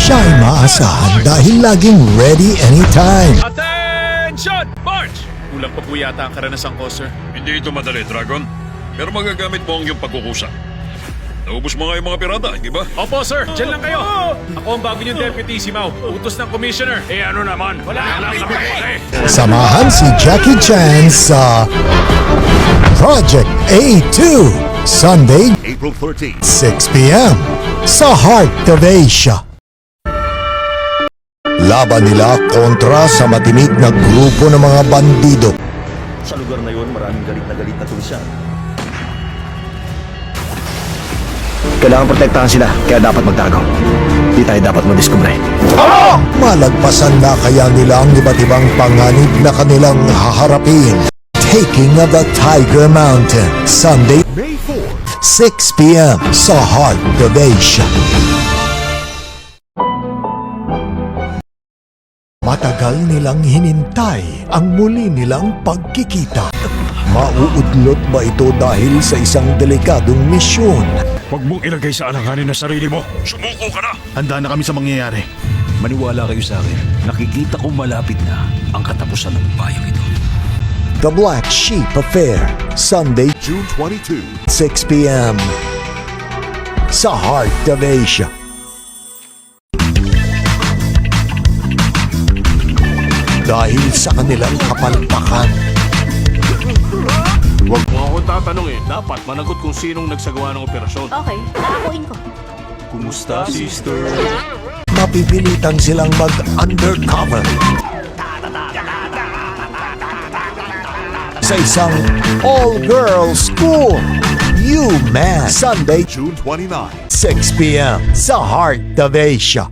Siya'y maasahan dahil laging ready anytime. Attention! March! Kulang pa po yata ang karanasan ko, sir. Hindi ito madali, Dragon. Pero magagamit mo ang iyong pagkukusa. Naubos mo nga yung mga pirata, hindi ba? Opo, sir. Diyan lang kayo. Ako ang bago niyong deputy, si Mau. Utos ng commissioner. Eh ano naman? Wala kami Samahan si Jackie Chan sa Project A2, Sunday, April 13th. 6 p.m. sa Heart of Asia. Laban nila kontra sa matinik na grupo ng mga bandido. Sa lugar na yun, maraming galit na tulisan. Kailangan protektahan sila, kaya dapat magtago. Di tayo dapat madiskubre. Malagpasan na kaya nila ang iba't ibang panganib na kanilang haharapin. Taking of the Tiger Mountain, Sunday, May 4. 6 p.m. sa Heart of Asia. Matagal nilang hinintay ang muli nilang pagkikita. Mauudlot ba ito dahil sa isang delikadong misyon? Huwag mong ilagay sa alanganin na sarili mo. Sumuko ka na! Handa na kami sa mangyayari. Maniwala kayo sa akin. Nakikita kong malapit na ang katapusan ng bayang ito. The Black Sheep Affair, Sunday, June 22. 6 p.m. sa Heart of Asia. Dahil sa kanilang kapalpakan, Huwag mo ako tatanungin. Dapat managot kung sinong nagsagawa ng operasyon. Okay, aakuin ko. Kumusta, sister? mapipilitan silang mag-undercover sa isang all-girls school. UMass, Sunday, June 29. 6 p.m. sa Heart of Asia.